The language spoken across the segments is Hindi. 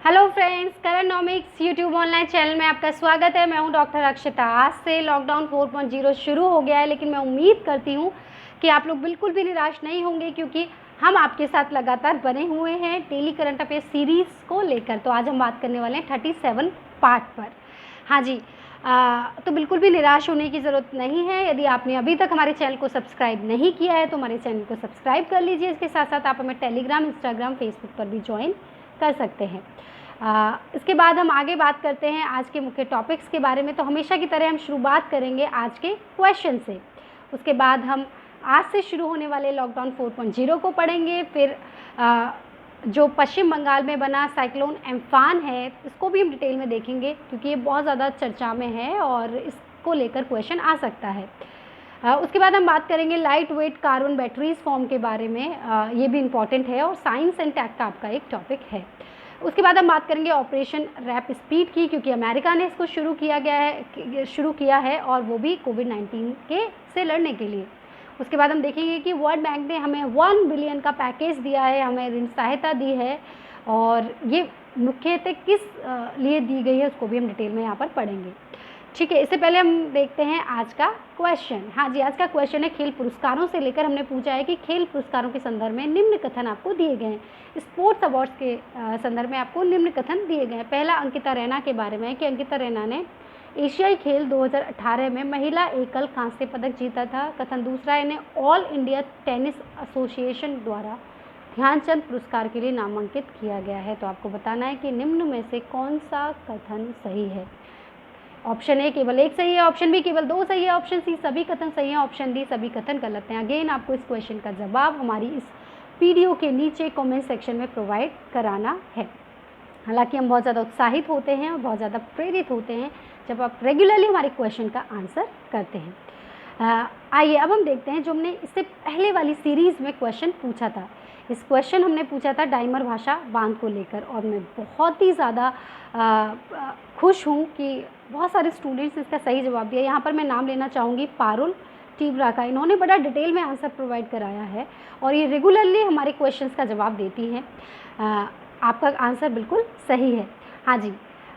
Hello friends, Karnomics YouTube online channel में आपका स्वागत है। मैं हूं डॉक्टर अक्षता। आज से लॉकडाउन 4.0 शुरू हो गया है, लेकिन मैं उम्मीद करती हूं कि आप लोग बिल्कुल भी निराश नहीं होंगे, क्योंकि हम आपके साथ लगातार बने हुए हैं डेली करंट अफेयर सीरीज़ को लेकर। तो आज हम बात करने वाले हैं 37 पार्ट पर। हाँ जी, तो बिल्कुल भी निराश होने की ज़रूरत नहीं है। यदि आपने अभी तक हमारे चैनल को सब्सक्राइब नहीं किया है तो हमारे चैनल को सब्सक्राइब कर लीजिए। इसके साथ साथ आप हमें टेलीग्राम, इंस्टाग्राम, फेसबुक पर भी ज्वाइन कर सकते हैं। इसके बाद हम आगे बात करते हैं आज के मुख्य टॉपिक्स के बारे में। तो हमेशा की तरह हम शुरुआत करेंगे आज के क्वेश्चन से। उसके बाद हम आज से शुरू होने वाले लॉकडाउन 4.0 को पढ़ेंगे। फिर जो पश्चिम बंगाल में बना साइक्लोन एम्फान है, इसको भी हम डिटेल में देखेंगे, क्योंकि ये बहुत ज़्यादा चर्चा में है और इसको लेकर क्वेश्चन आ सकता है। उसके बाद हम बात करेंगे light weight carbon batteries form के बारे में। ये भी इम्पॉर्टेंट है और साइंस एंड टेक का आपका एक टॉपिक है। उसके बाद हम बात करेंगे ऑपरेशन रैप स्पीड की, क्योंकि अमेरिका ने इसको शुरू किया है और वो भी कोविड-19 से लड़ने के लिए। उसके बाद हम देखेंगे कि वर्ल्ड बैंक ने हमें 1 बिलियन का पैकेज दिया है, हमें ऋण सहायता दी है, और ये मुख्यतः किस लिए दी गई है उसको भी हम डिटेल में यहाँ पर पढ़ेंगे। ठीक है, इससे पहले हम देखते हैं आज का क्वेश्चन। हाँ जी, आज का क्वेश्चन है खेल पुरस्कारों से लेकर। हमने पूछा है कि खेल पुरस्कारों के संदर्भ में निम्न कथन आपको दिए गए हैं। स्पोर्ट्स अवार्ड्स के संदर्भ में आपको निम्न कथन दिए गए हैं। पहला अंकिता रैना के बारे में है कि अंकिता रैना ने एशियाई खेल 2018 में महिला एकल कांस्य पदक जीता था। कथन दूसरा, इन्हें ऑल इंडिया टेनिस एसोसिएशन द्वारा ध्यानचंद पुरस्कार के लिए नामांकित किया गया है। तो आपको बताना है कि निम्न में से कौन सा कथन सही है। ऑप्शन ए केवल एक सही है, ऑप्शन बी केवल 2 सही है, ऑप्शन सी सभी कथन सही हैं, ऑप्शन डी सभी कथन गलत हैं। अगेन आपको इस क्वेश्चन का जवाब हमारी इस वीडियो के नीचे कमेंट सेक्शन में प्रोवाइड कराना है। हालांकि हम बहुत ज़्यादा उत्साहित होते हैं और बहुत ज़्यादा प्रेरित होते हैं जब आप रेगुलरली हमारे क्वेश्चन का आंसर करते हैं। आइए अब हम देखते हैं जो हमने इससे पहले वाली सीरीज़ में क्वेश्चन पूछा था। इस क्वेश्चन हमने पूछा था डाइमर भाषा बांध को लेकर, और मैं बहुत ही ज़्यादा खुश हूँ कि बहुत सारे स्टूडेंट्स ने इसका सही जवाब दिया। यहाँ पर मैं नाम लेना चाहूँगी पारुल टीबरा का। इन्होंने बड़ा डिटेल में आंसर प्रोवाइड कराया है और ये रेगुलरली हमारे क्वेश्चंस का जवाब देती हैं। आपका आंसर बिल्कुल सही है। हाँ जी,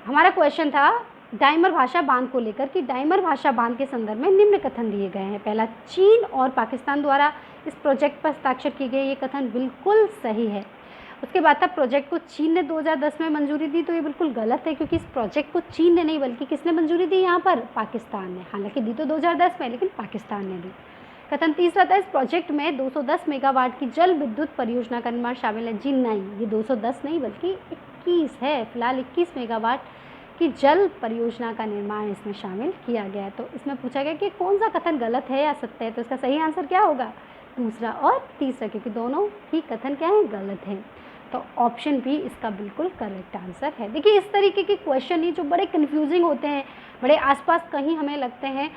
हमारा क्वेश्चन था डाइमर भाषा बांध को लेकर कि डाइमर भाषा बांध के संदर्भ में निम्न कथन दिए गए हैं। पहला, चीन और पाकिस्तान द्वारा इस प्रोजेक्ट पर हस्ताक्षर की गई, ये कथन बिल्कुल सही है। उसके बाद था प्रोजेक्ट को चीन ने 2010 में मंजूरी दी, तो ये बिल्कुल गलत है, क्योंकि इस प्रोजेक्ट को चीन ने नहीं बल्कि किसने मंजूरी दी यहाँ पर? पाकिस्तान ने। हालांकि दी तो 2010 में, लेकिन पाकिस्तान ने दी। कथन तीसरा था इस प्रोजेक्ट में 210 मेगावाट की जल विद्युत परियोजना का निर्माण शामिल है। जी नहीं, ये 210 नहीं बल्कि 21 है। फिलहाल 21 मेगावाट की जल परियोजना का निर्माण इसमें शामिल किया गया है। तो इसमें पूछा गया कि कौन सा कथन गलत है या सत्य है, तो इसका सही आंसर क्या होगा? दूसरा और तीसरा, क्योंकि दोनों ही कथन क्या हैं? गलत हैं। तो ऑप्शन बी इसका बिल्कुल करेक्ट आंसर है। देखिए, इस तरीके के क्वेश्चन ही जो बड़े कन्फ्यूजिंग होते हैं, बड़े आसपास कहीं हमें लगते हैं,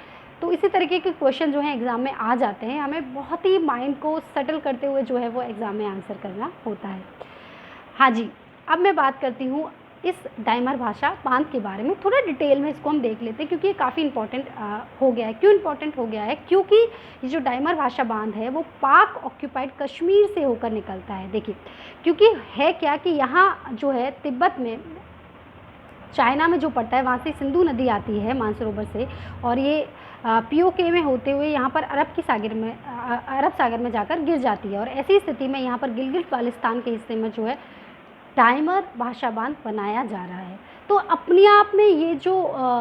तो इसी तरीके के क्वेश्चन जो हैं एग्ज़ाम में आ जाते हैं। हमें बहुत ही माइंड को सेटल करते हुए जो है वो एग्ज़ाम में आंसर करना होता है। हाँ जी, अब मैं बात करती हूँ इस डाइमर भाषा बांध के बारे में। थोड़ा डिटेल में इसको हम देख लेते हैं, क्योंकि ये काफ़ी इंपॉर्टेंट हो गया है। क्यों इंपॉर्टेंट हो गया है? क्योंकि ये जो डाइमर भाषा बांध है वो पाक ऑक्यूपाइड कश्मीर से होकर निकलता है। देखिए, क्योंकि है क्या कि यहाँ जो है तिब्बत में, चाइना में जो पड़ता है, वहाँ से सिंधु नदी आती है मानसरोवर से, और ये पीओके में होते हुए यहाँ पर अरब सागर में जाकर गिर जाती है। और ऐसी स्थिति में यहाँ पर गिलगित बाल्टिस्तान के हिस्से में जो है डाइमर भाषा बांध बनाया जा रहा है। तो अपने आप में ये जो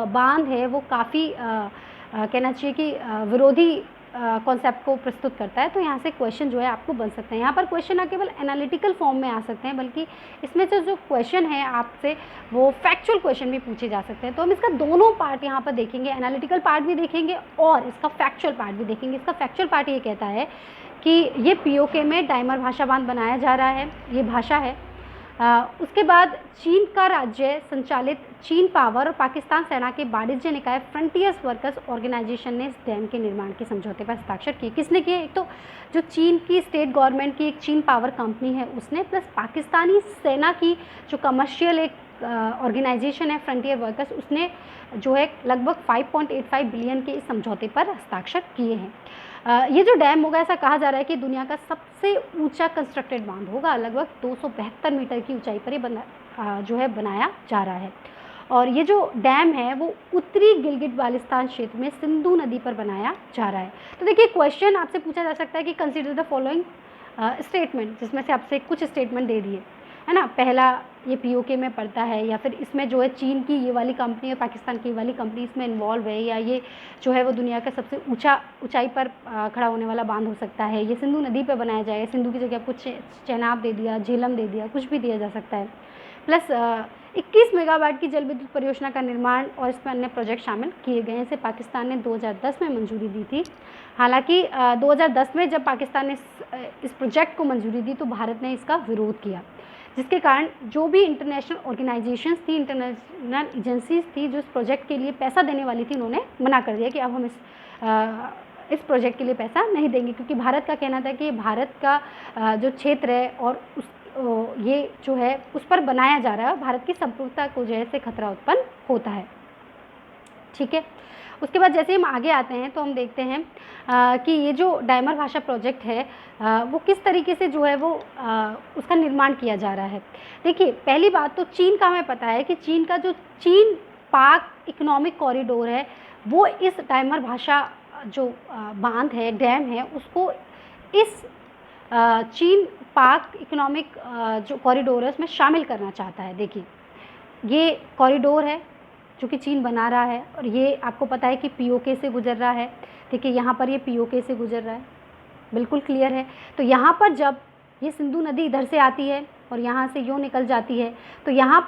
बांध है वो काफ़ी कहना चाहिए कि विरोधी कॉन्सेप्ट को प्रस्तुत करता है। तो यहाँ से क्वेश्चन जो है आपको बन सकते हैं। यहाँ पर क्वेश्चन ना केवल एनालिटिकल फॉर्म में आ सकते हैं, बल्कि इसमें से जो क्वेश्चन है आपसे वो फैक्चुअल क्वेश्चन भी पूछे जा सकते हैं। तो हम इसका दोनों पार्ट यहाँ पर देखेंगे, एनालिटिकल पार्ट भी देखेंगे और इसका फैक्चुअल पार्ट भी देखेंगे। इसका फैक्चुअल पार्ट ये कहता है कि ये पीओके में डाइमर भाषा बांध बनाया जा रहा है, ये भाषा है। उसके बाद चीन का राज्य संचालित चीन पावर और पाकिस्तान सेना के वाणिज्य निकाय फ्रंटियर्स वर्कर्स ऑर्गेनाइजेशन ने इस डैम के निर्माण के समझौते पर हस्ताक्षर किए। किसने किए? एक तो जो चीन की स्टेट गवर्नमेंट की एक चीन पावर कंपनी है उसने, प्लस पाकिस्तानी सेना की जो कमर्शियल एक ऑर्गेनाइजेशन है फ्रंटियर वर्कर्स, उसने जो है लगभग 5.85 बिलियन के इस समझौते पर हस्ताक्षर किए हैं। ये जो डैम होगा, ऐसा कहा जा रहा है कि दुनिया का सबसे ऊंचा कंस्ट्रक्टेड बांध होगा। लगभग 272 मीटर की ऊंचाई पर ये जो है बनाया जा रहा है। और ये जो डैम है वो उत्तरी गिलगिट बाल्टिस्तान क्षेत्र में सिंधु नदी पर बनाया जा रहा है। तो देखिए, क्वेश्चन आपसे पूछा जा सकता है कि कंसीडर द फॉलोइंग स्टेटमेंट, जिसमें से आपसे कुछ स्टेटमेंट दे दिए, है ना। पहला, ये पीओके में पड़ता है, या फिर इसमें जो है चीन की ये वाली कंपनी और पाकिस्तान की ये वाली कंपनी इसमें इन्वॉल्व है, या ये जो है वो दुनिया का सबसे ऊंचाई पर खड़ा होने वाला बांध हो सकता है, ये सिंधु नदी पर बनाया जाएगा। सिंधु की जगह कुछ चेनाब दे दिया, झेलम दे दिया, कुछ भी दिया जा सकता है। प्लस 21 मेगावाट की जल विद्युत परियोजना का निर्माण और इसमें अन्य प्रोजेक्ट शामिल किए गए हैं। इसे पाकिस्तान ने 2010 में मंजूरी दी थी। हालांकि 2010 में जब पाकिस्तान ने इस प्रोजेक्ट को मंजूरी दी तो भारत ने इसका विरोध किया, जिसके कारण जो भी इंटरनेशनल ऑर्गेनाइजेशंस थी, इंटरनेशनल एजेंसीज थी जो इस प्रोजेक्ट के लिए पैसा देने वाली थी, उन्होंने मना कर दिया कि अब हम इस प्रोजेक्ट के लिए पैसा नहीं देंगे, क्योंकि भारत का कहना था कि भारत का जो क्षेत्र है और ये जो है उस पर बनाया जा रहा है, भारत की संप्रभुता को जो है से खतरा उत्पन्न होता है। ठीक है, उसके बाद जैसे हम आगे आते हैं तो हम देखते हैं कि ये जो डायमर भाषा प्रोजेक्ट है वो किस तरीके से जो है वो उसका निर्माण किया जा रहा है। देखिए, पहली बात तो चीन का हमें पता है कि चीन का जो चीन पाक इकोनॉमिक कॉरिडोर है वो इस डायमर भाषा जो बांध है, डैम है, उसको इस चीन पाक इकोनॉमिक जो कॉरिडोर है उसमें शामिल करना चाहता है। देखिए, ये कॉरिडोर है जो कि चीन बना रहा है और ये आपको पता है कि पीओके से गुजर रहा है। देखिए, यहाँ पर ये पीओके से गुजर रहा है, बिल्कुल क्लियर है। तो यहाँ पर जब ये सिंधु नदी इधर से आती है और यहाँ से यूँ निकल जाती है तो यहाँ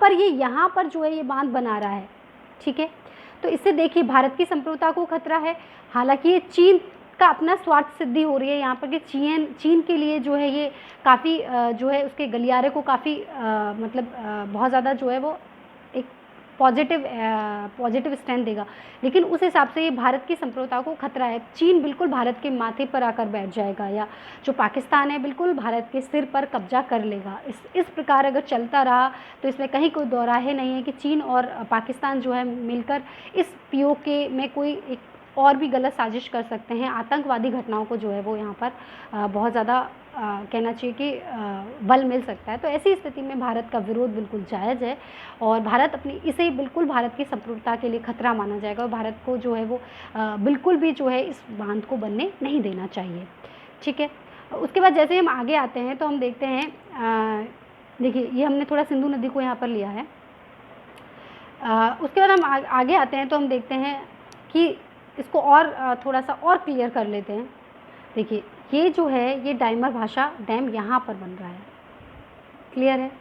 पर जो है ये बांध बना रहा है। ठीक है, तो इससे देखिए भारत की संप्रभुता को खतरा है। हालांकि ये चीन का अपना स्वार्थ सिद्धि हो रही है यहाँ पर कि चीन के लिए जो है ये काफ़ी जो है उसके गलियारे को काफ़ी मतलब बहुत ज़्यादा जो है वो एक पॉजिटिव स्टैंड देगा, लेकिन उस हिसाब से ये भारत की संप्रभुता को खतरा है। चीन बिल्कुल भारत के माथे पर आकर बैठ जाएगा, या जो पाकिस्तान है बिल्कुल भारत के सिर पर कब्जा कर लेगा। इस प्रकार अगर चलता रहा तो इसमें कहीं कोई दोराहे नहीं है कि चीन और पाकिस्तान जो है मिलकर इस पीओके में कोई एक और भी गलत साजिश कर सकते हैं। आतंकवादी घटनाओं को जो है वो यहाँ पर बहुत ज़्यादा कहना चाहिए कि बल मिल सकता है। तो ऐसी स्थिति में भारत का विरोध बिल्कुल जायज़ है और भारत अपनी इसे बिल्कुल भारत की संप्रभुता के लिए खतरा माना जाएगा और भारत को जो है वो बिल्कुल भी जो है इस बांध को बनने नहीं देना चाहिए। ठीक है, उसके बाद जैसे हम आगे आते हैं तो हम देखते हैं, देखिए ये हमने थोड़ा सिंधु नदी को यहाँ पर लिया है। उसके बाद हम आगे आते हैं तो हम देखते हैं कि इसको और थोड़ा सा और क्लियर कर लेते हैं। देखिए, ये जो है ये डायमर भाषा डैम यहाँ पर बन रहा है, क्लियर है।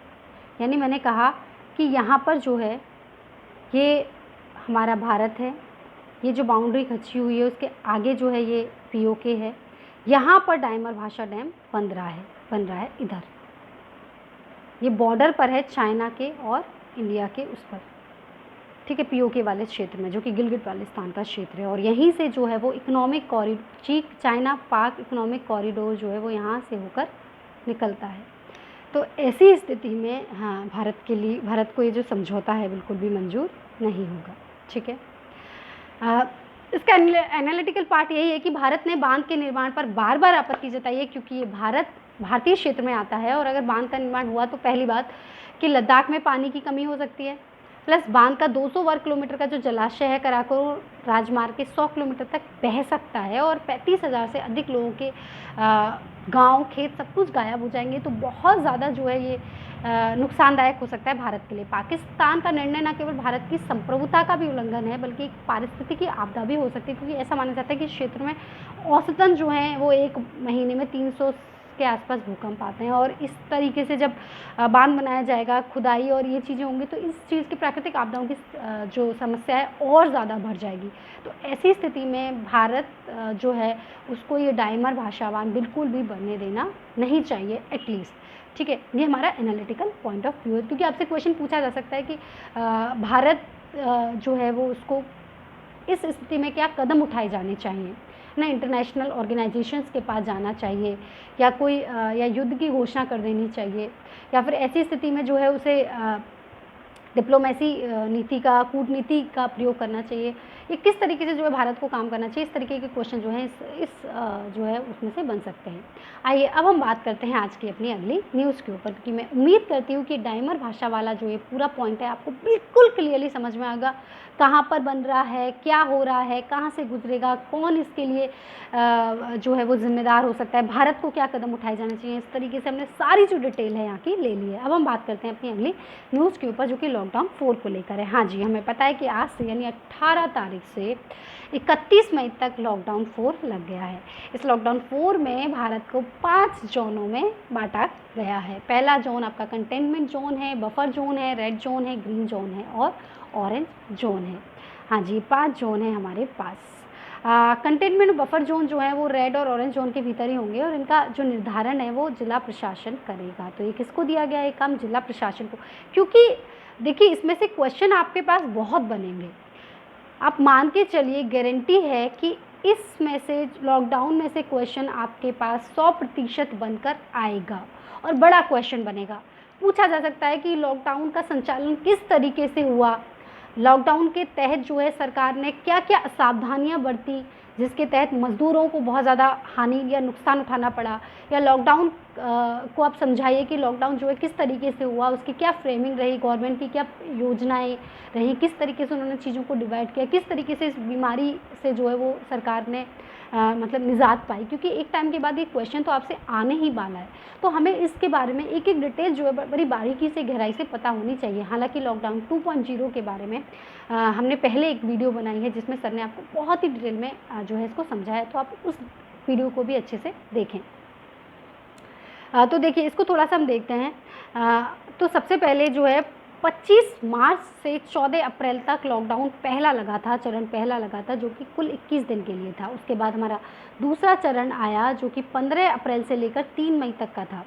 यानी मैंने कहा कि यहाँ पर जो है ये हमारा भारत है, ये जो बाउंड्री खींची हुई है उसके आगे जो है ये पीओके है, यहाँ पर डायमर भाषा डैम बन रहा है इधर, ये बॉर्डर पर है चाइना के और इंडिया के उस पर। ठीक है, पीओके वाले क्षेत्र में जो कि गिलगिट बाल्टिस्तान का क्षेत्र है और यहीं से जो है वो इकोनॉमिक कॉरिडोर चाइना पाक इकोनॉमिक कॉरिडोर जो है वो यहाँ से होकर निकलता है। तो ऐसी स्थिति में हाँ, भारत को ये जो समझौता है बिल्कुल भी मंजूर नहीं होगा। ठीक है, इसका एनालिटिकल पार्ट यही है कि भारत ने बांध के निर्माण पर बार बार आपत्ति जताई है, क्योंकि ये भारतीय क्षेत्र में आता है और अगर बांध का निर्माण हुआ तो पहली बात कि लद्दाख में पानी की कमी हो सकती है, प्लस बांध का 200 वर्ग किलोमीटर का जो जलाशय है कराकोरम राजमार्ग के 100 किलोमीटर तक बह सकता है और 35,000 से अधिक लोगों के गांव खेत सब कुछ गायब हो जाएंगे। तो बहुत ज़्यादा जो है ये नुकसानदायक हो सकता है भारत के लिए। पाकिस्तान का निर्णय न केवल भारत की संप्रभुता का भी उल्लंघन है बल्कि एक पारिस्थितिकी आपदा भी हो सकती है, क्योंकि ऐसा माना जाता है कि इस क्षेत्र में औसतन जो है वो एक महीने में 300 के आसपास भूकंप आते हैं और इस तरीके से जब बांध बनाया जाएगा, खुदाई और ये चीज़ें होंगी तो इस चीज़ की प्राकृतिक आपदाओं की जो समस्या है और ज़्यादा बढ़ जाएगी। तो ऐसी स्थिति में भारत जो है उसको ये डायमर भाषा बांध बिल्कुल भी बनने देना नहीं चाहिए एटलीस्ट। ठीक है, ये हमारा एनालिटिकल पॉइंट ऑफ व्यू है, क्योंकि आपसे क्वेश्चन पूछा जा सकता है कि भारत जो है वो उसको इस स्थिति में क्या कदम उठाए जाने चाहिए ना, इंटरनेशनल ऑर्गेनाइजेशंस के पास जाना चाहिए या कोई या युद्ध की घोषणा कर देनी चाहिए या फिर ऐसी स्थिति में जो है उसे डिप्लोमेसी नीति का कूटनीति का प्रयोग करना चाहिए ये किस तरीके से जो है भारत को काम करना चाहिए, इस तरीके के क्वेश्चन जो हैं इस जो है उसमें से बन सकते हैं। आइए अब हम बात करते हैं आज की अपनी अगली न्यूज़ के ऊपर, क्योंकि मैं उम्मीद करती हूँ कि डाइमर भाषा वाला जो ये पूरा पॉइंट है आपको बिल्कुल क्लियरली समझ में आएगा, कहाँ पर बन रहा है, क्या हो रहा है, कहाँ से गुजरेगा, कौन इसके लिए जो है वो जिम्मेदार हो सकता है, भारत को क्या कदम उठाए जाने चाहिए। इस तरीके से हमने सारी जो डिटेल है यहाँ की ले ली है। अब हम बात करते हैं अपनी अगली न्यूज़ के ऊपर, जो कि लॉकडाउन 4 को लेकर है। हाँ जी, हमें पता है कि आज से यानी 18 तारीख से 31 मई तक लॉकडाउन 4 लग गया है। इस लॉकडाउन 4 में भारत को 5 जोनों में बांटा गया है। पहला जोन आपका कंटेनमेंट जोन है, बफर जोन है, रेड जोन है, ग्रीन जोन है और ऑरेंज जोन है। हाँ जी, 5 जोन है हमारे पास। कंटेनमेंट बफर जोन जो है वो रेड और ऑरेंज जोन के भीतर ही होंगे और इनका जो निर्धारण है वो जिला प्रशासन करेगा। तो ये किसको दिया गया है काम? जिला प्रशासन को। क्योंकि देखिए इसमें से क्वेश्चन आपके पास बहुत बनेंगे, आप मान के चलिए, गारंटी है कि इसमें से लॉकडाउन में से क्वेश्चन आपके पास 100% बनकर आएगा और बड़ा क्वेश्चन बनेगा। पूछा जा सकता है कि लॉकडाउन का संचालन किस तरीके से हुआ, लॉकडाउन के तहत जो है सरकार ने क्या क्या सावधानियां बरती जिसके तहत मज़दूरों को बहुत ज़्यादा हानि या नुकसान उठाना पड़ा, या लॉकडाउन को आप समझाइए कि लॉकडाउन जो है किस तरीके से हुआ, उसकी क्या फ्रेमिंग रही, गवर्नमेंट की क्या योजनाएं रही, किस तरीके से उन्होंने चीज़ों को डिवाइड किया, किस तरीके से इस बीमारी से जो है वो सरकार ने मतलब निजात पाई। क्योंकि एक टाइम के बाद ये क्वेश्चन तो आपसे आने ही वाला है, तो हमें इसके बारे में एक एक डिटेल जो है बड़ी बारीकी से गहराई से पता होनी चाहिए। हालांकि लॉकडाउन 2.0 के बारे में हमने पहले एक वीडियो बनाई है जिसमें सर ने आपको बहुत ही डिटेल में जो है इसको समझाया, तो आप उस वीडियो को भी अच्छे से देखें। तो देखिए इसको थोड़ा सा हम देखते हैं। तो सबसे पहले जो है 25 मार्च से 14 अप्रैल तक लॉकडाउन पहला लगा था, चरण पहला लगा था, जो कि कुल 21 दिन के लिए था। उसके बाद हमारा दूसरा चरण आया जो कि 15 अप्रैल से लेकर 3 मई तक का था,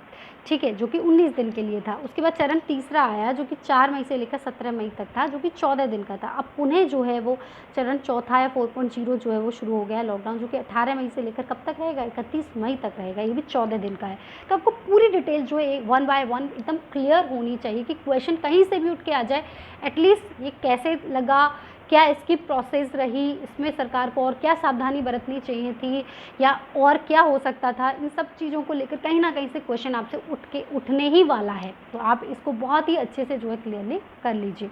ठीक है, जो कि 19 दिन के लिए था। उसके बाद चरण तीसरा आया जो कि 4 मई से लेकर 17 मई तक था, जो कि 14 दिन का था। अब पुनः जो है वो चरण चौथा या 4.0 जो है वो शुरू हो गया है लॉकडाउन, जो कि 18 मई से लेकर कब तक रहेगा? 31 मई तक रहेगा। ये भी 14 दिन का है। तो आपको पूरी डिटेल जो है 1 बाय 1 एकदम क्लियर होनी चाहिए कि क्वेश्चन कहीं से भी उठ के आ जाए, एटलीस्ट ये कैसे लगा, क्या इसकी प्रोसेस रही, इसमें सरकार को और क्या सावधानी बरतनी चाहिए थी, या और क्या हो सकता था, इन सब चीज़ों को लेकर कहीं ना कहीं से क्वेश्चन आपसे उठने ही वाला है। तो आप इसको बहुत ही अच्छे से जो है क्लियरली कर लीजिए।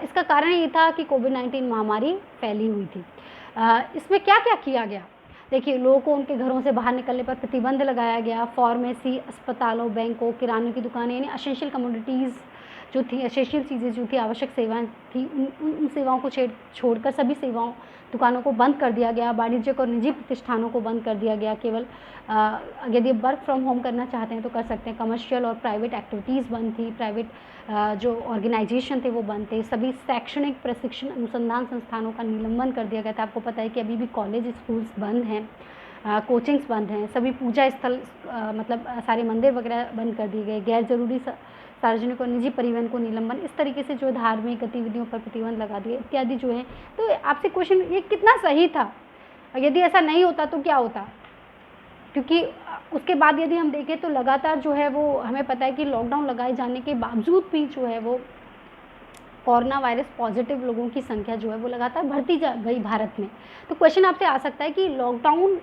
इसका कारण ये था कि कोविड-19 महामारी फैली हुई थी। इसमें क्या क्या किया गया? देखिए, लोगों को उनके घरों से बाहर निकलने पर प्रतिबंध लगाया गया। फार्मेसी, अस्पतालों, बैंकों, किराने की दुकानें यानी असेंशियल कमोडिटीज़ जो थी, असेंशियल चीज़ें जो थी, आवश्यक सेवाएं थी, उन सेवाओं को छोड़कर सभी सेवाओं दुकानों को बंद कर दिया गया। वाणिज्यिक और निजी प्रतिष्ठानों को बंद कर दिया गया। केवल यदि वर्क फ्रॉम होम करना चाहते हैं तो कर सकते हैं। कमर्शियल और प्राइवेट एक्टिविटीज़ बंद थी। प्राइवेट जो ऑर्गेनाइजेशन थे वो बंद थे। सभी शैक्षणिक प्रशिक्षण अनुसंधान संस्थानों का निलंबन कर दिया गया था। आपको पता है कि अभी भी कॉलेज, स्कूल्स बंद हैं, कोचिंग्स बंद हैं। सभी पूजा स्थल मतलब सारे मंदिर वगैरह बंद कर दिए गए। गैर ज़रूरी सार्वजनिक और निजी परिवहन को निलंबन, इस तरीके से जो धार्मिक गतिविधियों पर प्रतिबंध लगा दिए इत्यादि जो है। तो आपसे क्वेश्चन ये कितना सही था, यदि ऐसा नहीं होता तो क्या होता? क्योंकि उसके बाद यदि हम देखें तो लगातार जो है वो हमें पता है कि लॉकडाउन लगाए जाने के बावजूद भी जो है वो कोरोना वायरस पॉजिटिव लोगों की संख्या जो है वो लगातार बढ़ती जा गई भारत में। तो क्वेश्चन आपसे आ सकता है कि लॉकडाउन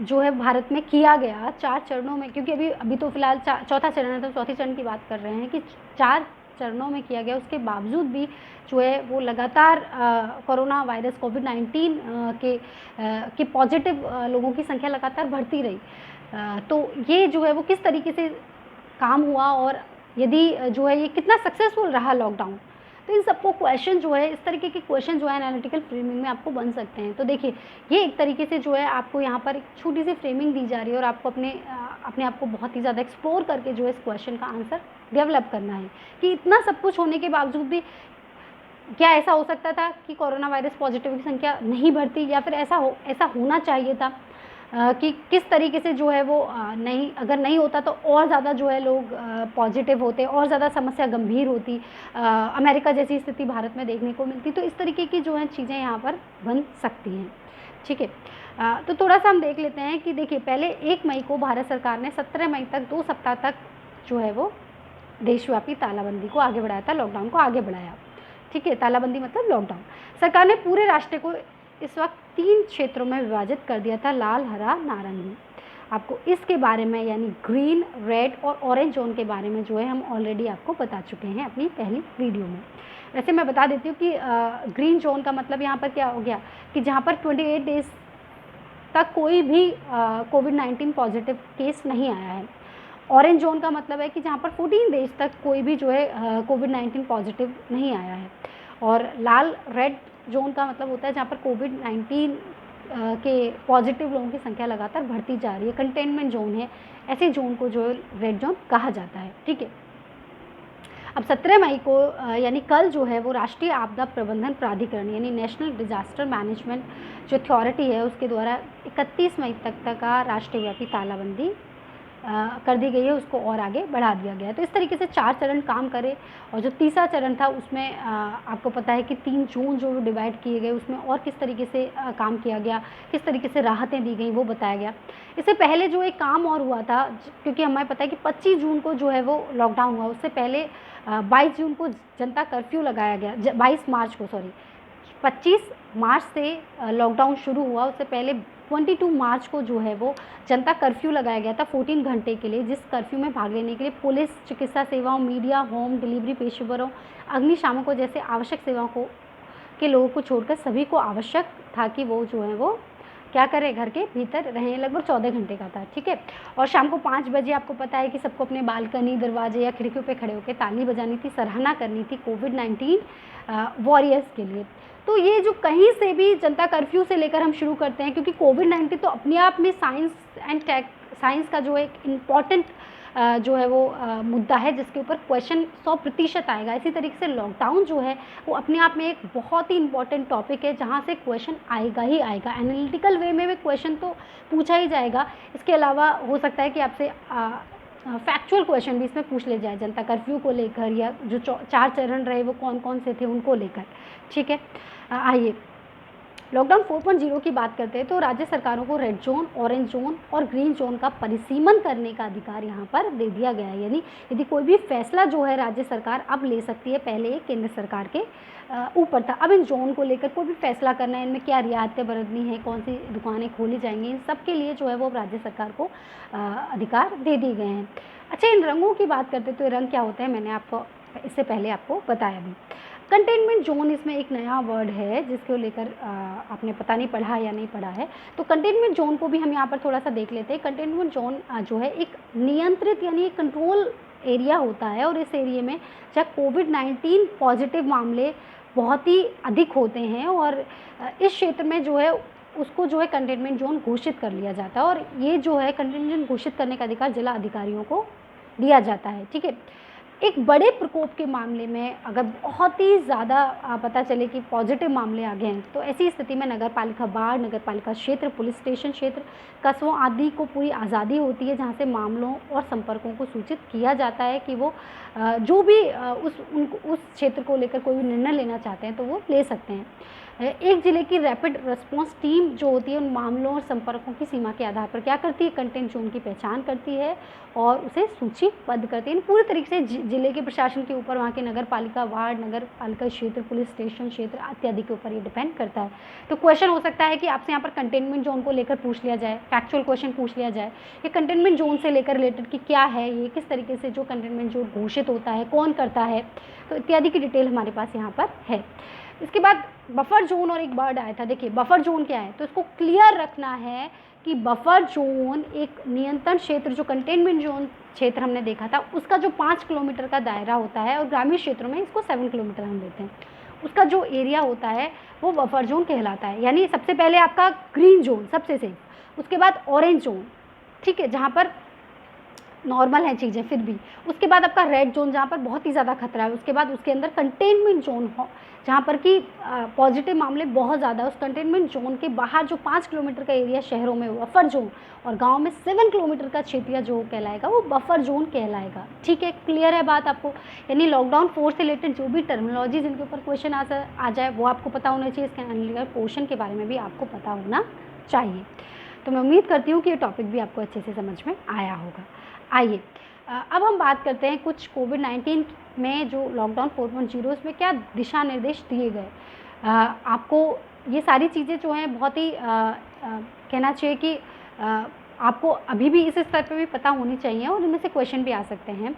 जो है भारत में किया गया 4 चरणों में, क्योंकि अभी तो फिलहाल चौथा चरण है, तो चौथे चरण की बात कर रहे हैं कि 4 चरणों में किया गया। उसके बावजूद भी जो है वो लगातार कोरोना वायरस कोविड-19 के पॉजिटिव लोगों की संख्या लगातार बढ़ती रही। तो ये जो है वो किस तरीके से काम हुआ और यदि जो है ये कितना सक्सेसफुल रहा लॉकडाउन, तो इन सबको क्वेश्चन जो है, इस तरीके के क्वेश्चन जो है एनालिटिकल फ्रेमिंग में आपको बन सकते हैं। तो देखिए, ये एक तरीके से जो है आपको यहाँ पर एक छोटी सी फ्रेमिंग दी जा रही है और आपको अपने आप को बहुत ही ज़्यादा एक्सप्लोर करके जो है इस क्वेश्चन का आंसर डेवलप करना है कि इतना सब कुछ होने के बावजूद भी क्या ऐसा हो सकता था कि कोरोना वायरस पॉजिटिव की संख्या नहीं बढ़ती, या फिर ऐसा होना चाहिए था कि किस तरीके से जो है वो अगर नहीं होता तो और ज़्यादा जो है लोग पॉजिटिव होते, और ज़्यादा समस्या गंभीर होती, अमेरिका जैसी स्थिति भारत में देखने को मिलती। तो इस तरीके की जो है चीज़ें यहाँ पर बन सकती हैं, ठीक है। तो थोड़ा सा हम देख लेते हैं कि देखिए, पहले 1 मई को भारत सरकार ने 17 मई तक 2 सप्ताह तक जो है वो देशव्यापी तालाबंदी को आगे बढ़ाया था, लॉकडाउन को आगे बढ़ाया, ठीक है, तालाबंदी मतलब लॉकडाउन। सरकार ने पूरे राष्ट्र को इस वक्त 3 क्षेत्रों में विभाजित कर दिया था, लाल, हरा, नारंगी। आपको इसके बारे में यानी ग्रीन, रेड और ऑरेंज जोन के बारे में जो है हम ऑलरेडी आपको बता चुके हैं अपनी पहली वीडियो में। वैसे मैं बता देती हूँ कि ग्रीन जोन का मतलब यहाँ पर क्या हो गया कि जहाँ पर 28 डेज़ तक कोई भी कोविड-19 पॉजिटिव केस नहीं आया है। ऑरेंज जोन का मतलब है कि जहाँ पर 14 डेज़ तक कोई भी जो है कोविड-19 पॉजिटिव नहीं आया है। और लाल, रेड जोन का मतलब होता है जहाँ पर कोविड-19 के पॉजिटिव लोगों की संख्या लगातार बढ़ती जा रही है, कंटेनमेंट जोन है। ऐसे जोन को जो है रेड जोन कहा जाता है, ठीक है। अब 17 मई को यानी कल जो है वो राष्ट्रीय आपदा प्रबंधन प्राधिकरण यानी नेशनल डिजास्टर मैनेजमेंट जो अथॉरिटी है उसके द्वारा 31 मई तक का राष्ट्रव्यापी तालाबंदी कर दी गई है, उसको और आगे बढ़ा दिया गया है। तो इस तरीके से 4 चरण काम करे और जो तीसरा चरण था उसमें आपको पता है कि 3 जोन जो डिवाइड किए गए उसमें और किस तरीके से काम किया गया, किस तरीके से राहतें दी गई वो बताया गया। इससे पहले जो एक काम और हुआ था क्योंकि हमें पता है कि 25 जून को जो है वो लॉकडाउन हुआ, उससे पहले 22 जून को जनता कर्फ्यू लगाया गया, 22 मार्च को 25 मार्च से लॉकडाउन शुरू हुआ, उससे पहले 22 मार्च को जो है वो जनता कर्फ्यू लगाया गया था 14 घंटे के लिए, जिस कर्फ्यू में भाग लेने के लिए पुलिस, चिकित्सा सेवाओं, मीडिया, होम डिलीवरी पेशेवरों, अग्निशामकों जैसे आवश्यक सेवाओं को के लोगों को छोड़कर सभी को आवश्यक था कि वो जो है वो क्या करें, घर के भीतर रहें। लगभग 14 घंटे का था, ठीक है। और शाम को 5 बजे आपको पता है कि सबको अपने बालकनी, दरवाजे या खिड़कियों पे खड़े होकर ताली बजानी थी, सराहना करनी थी कोविड-19 वॉरियर्स के लिए। तो ये जो कहीं से भी जनता कर्फ्यू से लेकर हम शुरू करते हैं क्योंकि कोविड-19 तो अपने आप में साइंस का जो एक इम्पॉर्टेंट जो है वो मुद्दा है जिसके ऊपर क्वेश्चन 100% आएगा। इसी तरीके से लॉकडाउन जो है वो अपने आप में एक बहुत ही इम्पॉर्टेंट टॉपिक है जहाँ से क्वेश्चन आएगा ही आएगा। एनालिटिकल वे में भी क्वेश्चन तो पूछा ही जाएगा। इसके अलावा हो सकता है कि आपसे फैक्चुअल क्वेश्चन भी इसमें पूछ ले जाए जनता कर्फ्यू को लेकर या जो 4 चरण रहे वो कौन कौन से थे उनको लेकर, ठीक है। आइए लॉकडाउन 4.0 की बात करते हैं तो राज्य सरकारों को रेड जोन, ऑरेंज जोन और ग्रीन जोन का परिसीमन करने का अधिकार यहाँ पर दे दिया गया है। यानी यदि कोई भी फैसला जो है राज्य सरकार अब ले सकती है, पहले ये केंद्र सरकार के ऊपर था। अब इन जोन को लेकर कोई भी फैसला करना है, इनमें क्या रियायतें बरतनी है, कौन सी दुकानें खोली जाएंगी, इन सब के लिए जो है वो राज्य सरकार को अधिकार दे दिए गए हैं। अच्छा, इन रंगों की बात करते तो ये रंग क्या होते हैं मैंने आपको इससे पहले आपको बताया भी। कंटेनमेंट जोन इसमें एक नया वर्ड है जिसको लेकर आपने पता नहीं पढ़ा या नहीं पढ़ा है। तो कंटेनमेंट जोन को भी हम यहाँ पर थोड़ा सा देख लेते हैं। कंटेनमेंट जोन जो है एक नियंत्रित यानी कंट्रोल एरिया होता है और इस एरिया में जहाँ कोविड-19 पॉजिटिव मामले बहुत ही अधिक होते हैं और इस क्षेत्र में जो है उसको जो है कंटेनमेंट जोन घोषित कर लिया जाता है और ये जो है कंटेनमेंट जोन घोषित करने का अधिकार जिला अधिकारियों को दिया जाता है, ठीक है। एक बड़े प्रकोप के मामले में अगर बहुत ही ज़्यादा पता चले कि पॉजिटिव मामले आ गए हैं तो ऐसी स्थिति में नगर पालिका वार्ड, नगर पालिका क्षेत्र, पुलिस स्टेशन क्षेत्र, कस्बों आदि को पूरी आज़ादी होती है जहां से मामलों और संपर्कों को सूचित किया जाता है कि वो जो भी उस क्षेत्र को लेकर कोई भी निर्णय लेना चाहते हैं तो वो ले सकते हैं। एक ज़िले की रैपिड रिस्पांस टीम जो होती है उन मामलों और संपर्कों की सीमा के आधार पर क्या करती है, कंटेंट जोन की पहचान करती है और उसे सूचीबद्ध करती है। पूरी तरीके से ज़िले के प्रशासन के ऊपर वहाँ के नगर पालिका वार्ड, नगर पालिका क्षेत्र, पुलिस स्टेशन क्षेत्र इत्यादि के ऊपर ये डिपेंड करता है। तो क्वेश्चन हो सकता है कि आपसे यहाँ पर कंटेनमेंट जोन को लेकर पूछ लिया जाए, फैक्चुअल क्वेश्चन पूछ लिया जाए कि कंटेनमेंट जोन से लेकर रिलेटेड कि क्या है ये, किस तरीके से जो कंटेनमेंट जोन घोषित होता है, कौन करता है, तो इत्यादि की डिटेल हमारे पास यहाँ पर है। इसके बाद बफर जोन और एक वर्ड आया था। देखिए बफर जोन क्या है, तो इसको क्लियर रखना है कि बफर जोन एक नियंत्रण क्षेत्र जो कंटेनमेंट जोन क्षेत्र हमने देखा था उसका जो 5 किलोमीटर का दायरा होता है और ग्रामीण क्षेत्रों में इसको 7 किलोमीटर हम देते हैं, उसका जो एरिया होता है वो बफर जोन कहलाता है। यानी सबसे पहले आपका ग्रीन जोन सबसे सेफ, उसके बाद ऑरेंज जोन, ठीक है, जहाँ पर नॉर्मल है चीज़ें फिर भी, उसके बाद आपका रेड जोन जहाँ पर बहुत ही ज़्यादा खतरा है, उसके बाद उसके अंदर कंटेनमेंट जोन हो जहाँ पर कि पॉजिटिव मामले बहुत ज़्यादा, उस कंटेनमेंट जोन के बाहर जो 5 किलोमीटर का एरिया शहरों में बफर जोन और गांव में 7 किलोमीटर का क्षेत्रीय जो कहलाएगा वो बफर जोन कहलाएगा, ठीक है। क्लियर है बात आपको। यानी लॉकडाउन 4 से रिलेटेड जो भी टर्मिनोलॉजी जिनके ऊपर क्वेश्चन आ जाए वो आपको पता होना चाहिए, इसके एनालिटिकल पोर्शन के बारे में भी आपको पता होना चाहिए। तो मैं उम्मीद करती हूँ कि ये टॉपिक भी आपको अच्छे से समझ में आया होगा। आइए अब हम बात करते हैं कुछ कोविड-19 में जो लॉकडाउन 4.0 उसमें क्या दिशा निर्देश दिए गए। आपको ये सारी चीज़ें जो हैं बहुत ही कहना चाहिए कि आपको अभी भी इस स्तर पे भी पता होनी चाहिए और इनमें से क्वेश्चन भी आ सकते हैं।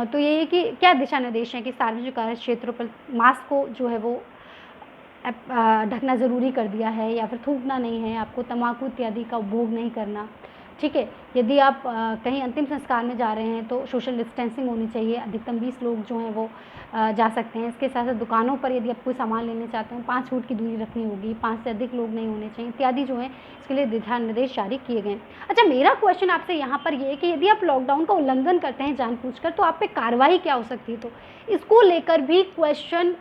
तो ये है कि क्या दिशा निर्देश हैं कि सार्वजनिक कार्य क्षेत्रों पर मास्क को जो है वो ढकना ज़रूरी कर दिया है या फिर थूकना नहीं है, आपको तम्बाकू इत्यादि का उपभोग नहीं करना, ठीक है। यदि आप कहीं अंतिम संस्कार में जा रहे हैं तो सोशल डिस्टेंसिंग होनी चाहिए, अधिकतम 20 लोग जो हैं वो जा सकते हैं। इसके साथ-साथ दुकानों पर यदि आप कोई सामान लेने चाहते हैं 5 फुट की दूरी रखनी होगी, 5 से अधिक लोग नहीं होने चाहिए इत्यादि जो हैं इसके लिए दिशा निर्देश जारी किए गए हैं। अच्छा, मेरा क्वेश्चन आपसे यहाँ पर ये है कि यदि आप लॉकडाउन का उल्लंघन करते हैं जानबूझकर तो आप पे कार्रवाई क्या हो सकती है? तो इसको लेकर भी क्वेश्चन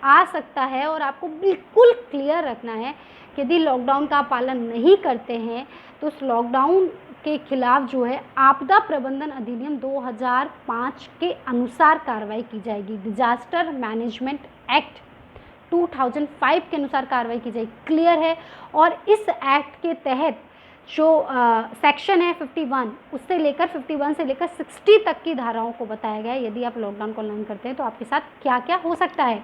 आ सकता है और आपको बिल्कुल क्लियर रखना है कि यदि लॉकडाउन का पालन नहीं करते हैं तो उस लॉकडाउन के खिलाफ जो है आपदा प्रबंधन अधिनियम 2005 के अनुसार कार्रवाई की जाएगी। डिजास्टर मैनेजमेंट एक्ट 2005 के अनुसार कार्रवाई की जाएगी, क्लियर है। और इस एक्ट के तहत जो सेक्शन है 51 उससे लेकर 51 से लेकर 60 तक की धाराओं को बताया गया है। यदि आप लॉकडाउन का उल्लंघन करते हैं तो आपके साथ क्या क्या हो सकता है,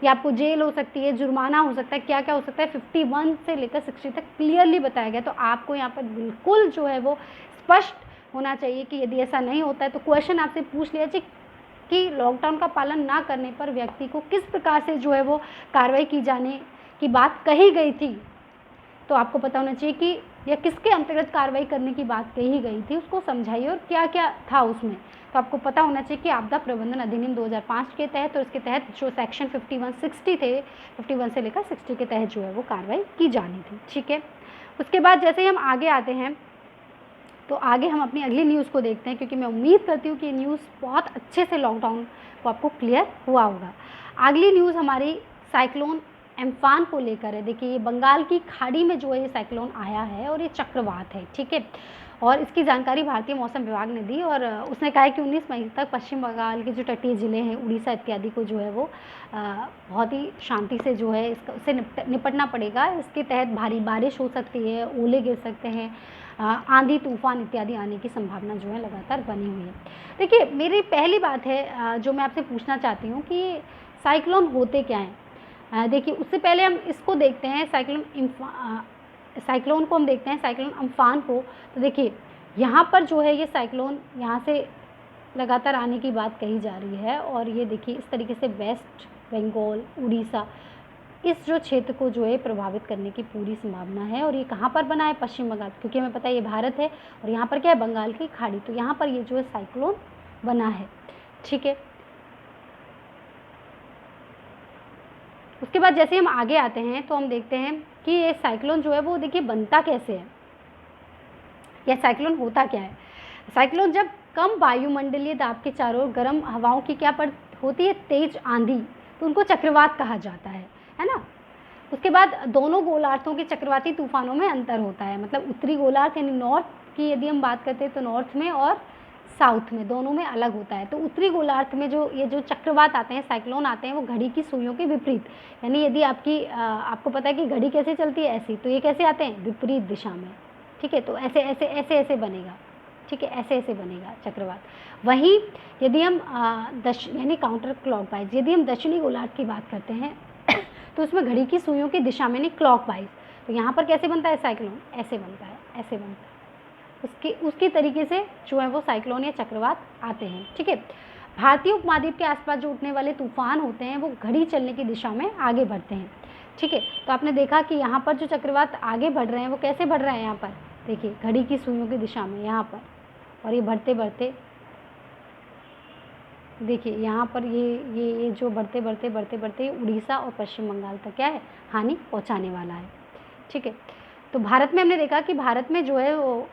या आपको जेल हो सकती है, जुर्माना हो सकता है, क्या क्या हो सकता है 51 से लेकर 60 तक क्लियरली बताया गया। तो आपको यहाँ पर बिल्कुल जो है वो स्पष्ट होना चाहिए कि यदि ऐसा नहीं होता है तो क्वेश्चन आपसे पूछ लिया जाए कि लॉकडाउन का पालन ना करने पर व्यक्ति को किस प्रकार से जो है वो कार्रवाई की जाने की बात कही गई थी। तो आपको पता होना चाहिए कि या किसके अंतर्गत कार्रवाई करने की बात कही गई थी, उसको समझाइए और क्या क्या था उसमें। तो आपको पता होना चाहिए कि आपदा प्रबंधन अधिनियम 2005 के तहत और इसके तहत जो सेक्शन 51-60 थे, 51 से लेकर 60 के तहत जो है वो कार्रवाई की जानी थी, ठीक है। उसके बाद जैसे ही हम आगे आते हैं तो आगे हम अपनी अगली न्यूज़ को देखते हैं, क्योंकि मैं उम्मीद करती हूँ कि न्यूज़ बहुत अच्छे से लॉकडाउन को आपको क्लियर हुआ होगा। अगली न्यूज़ हमारी साइक्लोन एम्फान को लेकर है। देखिए, ये बंगाल की खाड़ी में जो है ये साइक्लोन आया है और ये चक्रवात है, ठीक है। और इसकी जानकारी भारतीय मौसम विभाग ने दी और उसने कहा है कि 19 मई तक पश्चिम बंगाल के जो तटीय ज़िले हैं, उड़ीसा इत्यादि को जो है वो बहुत ही शांति से जो है उससे निपटना पड़ेगा। इसके तहत भारी बारिश हो सकती है, ओले गिर सकते हैं, आंधी तूफान इत्यादि आने की संभावना जो है लगातार बनी हुई है। देखिए, मेरी पहली बात है जो मैं आपसे पूछना चाहती हूँ कि साइक्लोन होते क्या हैं। देखिए, उससे पहले हम इसको देखते हैं, साइक्लोन को हम देखते हैं, साइक्लोन अम्फान को। तो देखिए, यहाँ पर जो है ये साइक्लोन यहाँ से लगातार आने की बात कही जा रही है और ये देखिए इस तरीके से वेस्ट बंगाल, उड़ीसा, इस जो क्षेत्र को जो है प्रभावित करने की पूरी संभावना है। और ये कहाँ पर बना है? पश्चिम बंगाल, क्योंकि हमें पता है ये भारत है और यहाँ पर क्या है? बंगाल की खाड़ी। तो यहाँ पर ये जो है साइक्लोन बना है, ठीक है। उसके बाद जैसे हम आगे आते हैं तो हम देखते हैं कि ये साइक्लोन जो है वो देखिए बनता कैसे है, या साइक्लोन होता क्या है। साइक्लोन जब कम वायुमंडलीय दाब के चारों ओर गर्म हवाओं की क्या पर होती है? तेज आंधी, तो उनको चक्रवात कहा जाता है ना। उसके बाद दोनों गोलार्धों के चक्रवाती तूफानों में अंतर होता है, मतलब उत्तरी गोलार्ध यानी नॉर्थ की यदि हम बात करते हैं तो नॉर्थ में और साउथ में दोनों में अलग होता है। तो उत्तरी गोलार्ध में जो चक्रवात आते हैं, साइक्लोन आते हैं, वो घड़ी की सुइयों के विपरीत, यानी यदि आपको पता है कि घड़ी कैसे चलती है ऐसी, तो ये कैसे आते हैं? विपरीत दिशा में, ठीक है। तो ऐसे ऐसे ऐसे ऐसे बनेगा, ठीक है, ऐसे ऐसे बनेगा चक्रवात। वहीं यदि हम यानी काउंटर क्लॉकवाइज यदि हम दक्षिणी गोलार्ध की बात करते हैं तो उसमें घड़ी की सुइयों की दिशा में, नहीं क्लॉकवाइज। तो यहाँ पर कैसे बनता है साइक्लोन? ऐसे बनता है, ऐसे बनता है। उसकी तरीके से जो है वो साइक्लोन या चक्रवात आते हैं, ठीक है। भारतीय उपमहाद्वीप के आसपास जो उठने वाले तूफान होते हैं वो घड़ी चलने की दिशा में आगे बढ़ते हैं, ठीक है। तो आपने देखा कि यहाँ पर जो चक्रवात आगे बढ़ रहे हैं वो कैसे बढ़ रहे हैं? यहाँ पर देखिए घड़ी की सुइयों की दिशा में यहाँ पर, और ये बढ़ते बढ़ते देखिए यहाँ पर ये जो बढ़ते बढ़ते बढ़ते बढ़ते उड़ीसा और पश्चिम बंगाल तक क्या है? हानि पहुँचाने वाला है, ठीक है। तो भारत में हमने देखा कि भारत में जो है वो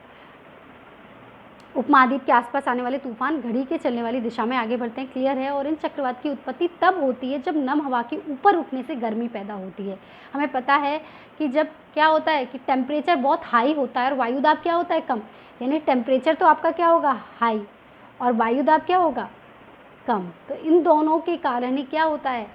उपमहाद्वीप के आसपास आने वाले तूफान घड़ी के चलने वाली दिशा में आगे बढ़ते हैं, क्लियर है। और इन चक्रवात की उत्पत्ति तब होती है जब नम हवा के ऊपर उठने से गर्मी पैदा होती है। हमें पता है कि जब क्या होता है कि टेम्परेचर बहुत हाई होता है और वायुदाब क्या होता है? कम, यानी टेम्परेचर तो आपका क्या होगा? हाई, और वायुदाब क्या होगा? कम। तो इन दोनों के कारण ही क्या होता है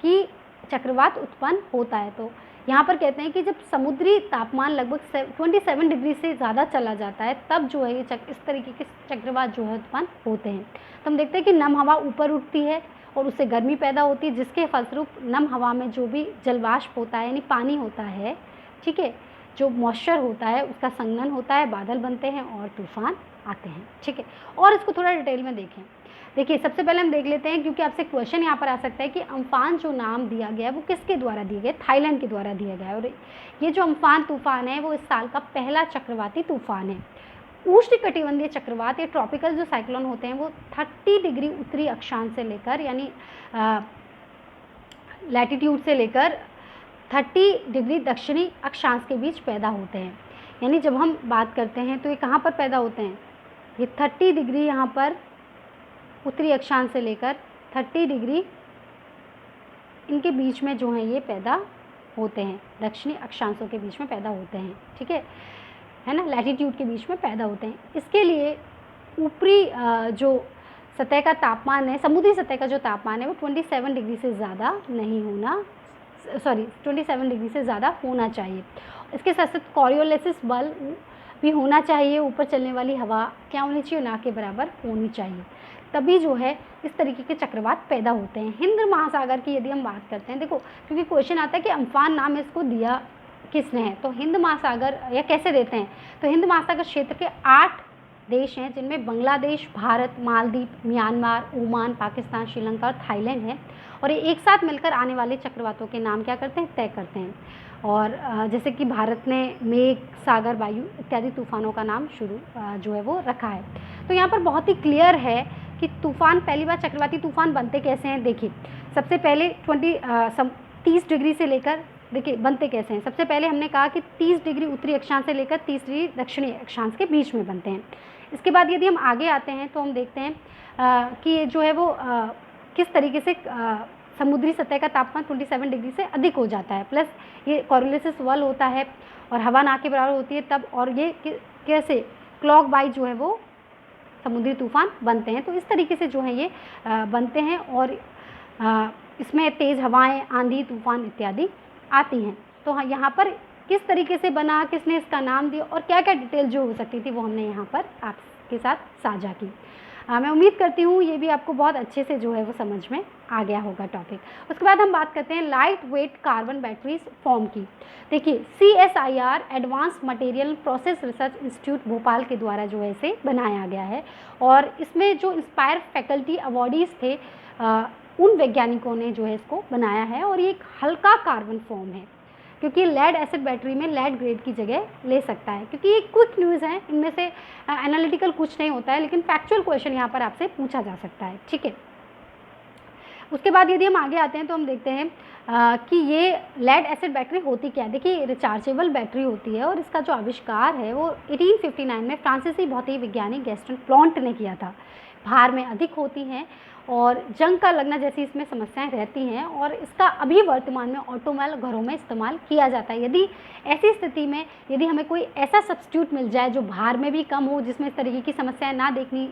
कि चक्रवात उत्पन्न होता है। तो यहाँ पर कहते हैं कि जब समुद्री तापमान लगभग 27 डिग्री से ज़्यादा चला जाता है तब जो है ये इस तरीके के चक्रवात जो है उत्पन्न होते हैं। तो हम देखते हैं कि नम हवा ऊपर उठती है और उससे गर्मी पैदा होती है, जिसके फलस्वरूप नम हवा में जो भी जलवाष्प होता है यानी पानी होता है, ठीक है, जो मॉइस्चर होता है उसका संघनन होता है, बादल बनते हैं और तूफान आते हैं, ठीक है। और इसको थोड़ा डिटेल में देखें। देखिए सबसे पहले हम देख लेते हैं, क्योंकि आपसे क्वेश्चन यहाँ पर आ सकता है कि अम्फान जो नाम दिया गया है वो किसके द्वारा दिया गया, थाईलैंड के द्वारा दिया गया है। और ये जो अम्फान तूफान है वो इस साल का पहला चक्रवाती तूफान है। उष्णकटिबंधीय चक्रवात या ट्रॉपिकल जो साइक्लोन होते हैं वो 30 डिग्री उत्तरी अक्षांश से लेकर यानी लैटिट्यूड से लेकर 30 डिग्री दक्षिणी अक्षांश के बीच पैदा होते हैं। यानी जब हम बात करते हैं तो ये कहाँ पर पैदा होते हैं, ये 30 डिग्री यहाँ पर उत्तरी अक्षांश से लेकर 30 डिग्री इनके बीच में जो है ये पैदा होते हैं, दक्षिणी अक्षांशों के बीच में पैदा होते हैं, ठीक है ना, लैटिट्यूड के बीच में पैदा होते हैं। इसके लिए ऊपरी जो सतह का तापमान है, समुद्री सतह का जो तापमान है वो 27 डिग्री से ज़्यादा नहीं होना, 27 डिग्री से ज़्यादा होना चाहिए। इसके साथ साथ कॉरियोलिसिस बल भी होना चाहिए, ऊपर चलने वाली हवा क्या होनी चाहिए, ना के बराबर होनी चाहिए, तभी जो है इस तरीके के चक्रवात पैदा होते हैं। हिंद महासागर की यदि हम बात करते हैं, देखो क्योंकि क्वेश्चन आता है कि अम्फान नाम इसको दिया किसने है, तो हिंद महासागर या कैसे देते हैं, तो हिंद महासागर क्षेत्र के 8 देश हैं जिनमें बांग्लादेश, भारत, मालदीव, म्यांमार, ओमान, पाकिस्तान, श्रीलंका और थाईलैंड है। और ये एक साथ मिलकर आने वाले चक्रवातों के नाम क्या करते हैं, तय करते हैं। और जैसे कि भारत ने मेघ, सागर, वायु इत्यादि तूफानों का नाम शुरू जो है वो रखा है। तो यहाँ पर बहुत ही क्लियर है कि तूफान पहली बार चक्रवाती तूफान बनते कैसे हैं। देखिए सबसे पहले 30 डिग्री से लेकर, देखिए बनते कैसे हैं, सबसे पहले हमने कहा कि 30 डिग्री उत्तरी अक्षांश से लेकर 30 डिग्री दक्षिणी अक्षांश के बीच में बनते हैं। इसके बाद यदि हम आगे आते हैं तो हम देखते हैं कि ये जो है वो किस तरीके से समुद्री सतह का तापमान 27 डिग्री से अधिक हो जाता है, प्लस ये कॉरियोलिसिस बल होता है और हवा ना के बराबर होती है तब, और ये कैसे क्लॉक वाइज जो है वो समुद्री तूफान बनते हैं। तो इस तरीके से जो है ये बनते हैं और इसमें तेज़ हवाएं, आंधी, तूफान इत्यादि आती हैं। तो हाँ, यहाँ पर किस तरीके से बना, किसने इसका नाम दिया और क्या क्या डिटेल जो हो सकती थी वो हमने यहाँ पर आपके साथ साझा की। मैं उम्मीद करती हूँ ये भी आपको बहुत अच्छे से जो है वो समझ में आ गया होगा टॉपिक। उसके बाद हम बात करते हैं light weight carbon batteries form की। देखिए CSIR advance material process research institute Bhopal के द्वारा जो है इसे बनाया गया है और इसमें जो इंस्पायर फैकल्टी अवॉर्डीज़ थे उन वैज्ञानिकों ने जो है इसको बनाया है। और ये एक हल्का कार्बन फॉर्म है क्योंकि लेड एसिड बैटरी में लेड ग्रेड की जगह ले सकता है। क्योंकि ये क्विक न्यूज़ है, इनमें से एनालिटिकल कुछ नहीं होता है, लेकिन फैक्चुअल क्वेश्चन यहाँ पर आपसे पूछा जा सकता है, ठीक है। उसके बाद यदि हम आगे आते हैं तो हम देखते हैं कि ये लेड एसिड बैटरी होती क्या है। देखिए रिचार्जेबल बैटरी होती है और इसका जो आविष्कार है वो 1859 में फ्रांसीसी भौतिक वैज्ञानिक गैस्टन प्लॉन्ट ने किया था। भार में अधिक होती हैं और जंग का लगना जैसी इसमें समस्याएं रहती हैं और इसका अभी वर्तमान में ऑटोमोबाइल घरों में इस्तेमाल किया जाता है। यदि ऐसी स्थिति में यदि हमें कोई ऐसा सब्स्टिट्यूट मिल जाए जो भार में भी कम हो, जिसमें इस तरीके की समस्याएं ना देखनी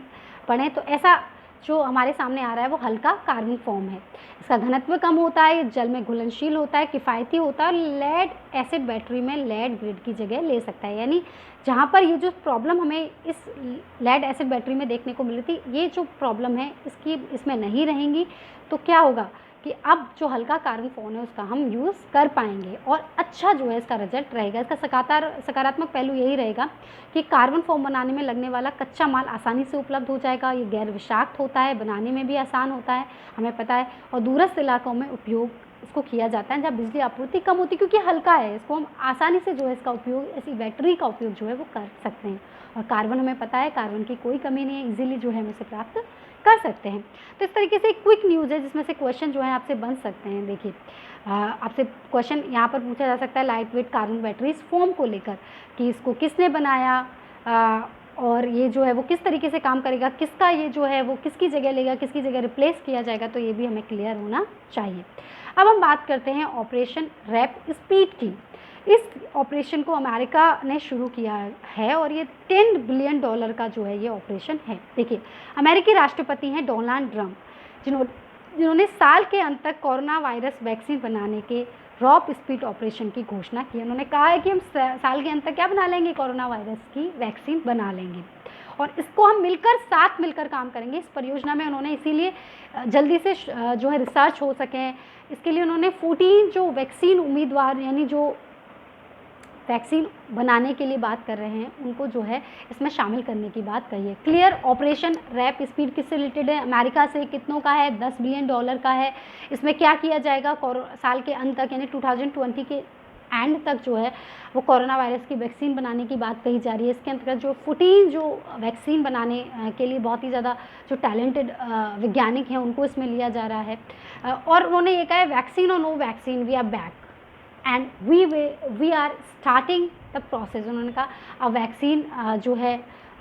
पड़े, तो ऐसा जो हमारे सामने आ रहा है वो हल्का कार्बन फॉर्म है। इसका घनत्व कम होता है, ये जल में घुलनशील होता है, किफ़ायती होता है और लेड एसिड बैटरी में लेड ग्रेड की जगह ले सकता है। यानी जहाँ पर ये जो प्रॉब्लम हमें इस लेड एसिड बैटरी में देखने को मिली थी, ये जो प्रॉब्लम है इसमें नहीं रहेंगी। तो क्या होगा कि अब जो हल्का कार्बन फॉर्म है उसका हम यूज़ कर पाएंगे और अच्छा जो है इसका रिजल्ट रहेगा। इसका सकारात्मक पहलू यही रहेगा कि कार्बन फॉर्म बनाने में लगने वाला कच्चा माल आसानी से उपलब्ध हो जाएगा। ये गैर विषाक्त होता है, बनाने में भी आसान होता है, हमें पता है, और दूरस्थ इलाकों में उपयोग इसको किया जाता है जहाँ बिजली आपूर्ति कम होती है। क्योंकि हल्का है, इसको हम आसानी से जो है इसका उपयोग, ऐसी बैटरी का उपयोग जो है वो कर सकते हैं। और कार्बन हमें पता है, कार्बन की कोई कमी नहीं है, इजीली जो है हम इसे प्राप्त कर सकते हैं। तो इस तरीके से एक क्विक न्यूज़ है जिसमें से क्वेश्चन जो है आपसे बन सकते हैं। देखिए आपसे क्वेश्चन यहाँ पर पूछा जा सकता है light weight carbon batteries form को लेकर कि इसको किसने बनाया और ये जो है वो किस तरीके से काम करेगा, किसका ये जो है वो किसकी जगह लेगा, किसकी जगह रिप्लेस किया जाएगा, तो ये भी हमें क्लियर होना चाहिए। अब हम बात करते हैं ऑपरेशन रैप स्पीड की। इस ऑपरेशन को अमेरिका ने शुरू किया है और ये $10 बिलियन का जो है ये ऑपरेशन है। देखिए अमेरिकी राष्ट्रपति हैं डोनाल्ड ट्रंप, जिन्होंने साल के अंत तक कोरोना वायरस वैक्सीन बनाने के रॉप स्पीड ऑपरेशन की घोषणा की। उन्होंने कहा है कि हम साल के अंत तक क्या बना लेंगे, कोरोना वायरस की वैक्सीन बना लेंगे और इसको हम साथ मिलकर काम करेंगे इस परियोजना में। उन्होंने इसीलिए जल्दी से जो है रिसर्च हो सके, इसके लिए उन्होंने 14 जो वैक्सीन उम्मीदवार यानी जो वैक्सीन बनाने के लिए बात कर रहे हैं उनको जो है इसमें शामिल करने की बात कही है। क्लियर ऑपरेशन रैप स्पीड किससे रिलेटेड है, अमेरिका से, कितनों का है, $10 बिलियन का है। इसमें क्या किया जाएगा, साल के अंत तक यानी 2020 के एंड तक जो है वो कोरोना वायरस की वैक्सीन बनाने की बात कही जा रही है। इसके अंतर्गत जो 14 जो वैक्सीन बनाने के लिए बहुत ही ज़्यादा जो टैलेंटेड वैज्ञानिक हैं उनको इसमें लिया जा रहा है। और उन्होंने ये कहा है वैक्सीन और no vaccine we are back and we are starting the process. उन्होंने कहा अब वैक्सीन जो है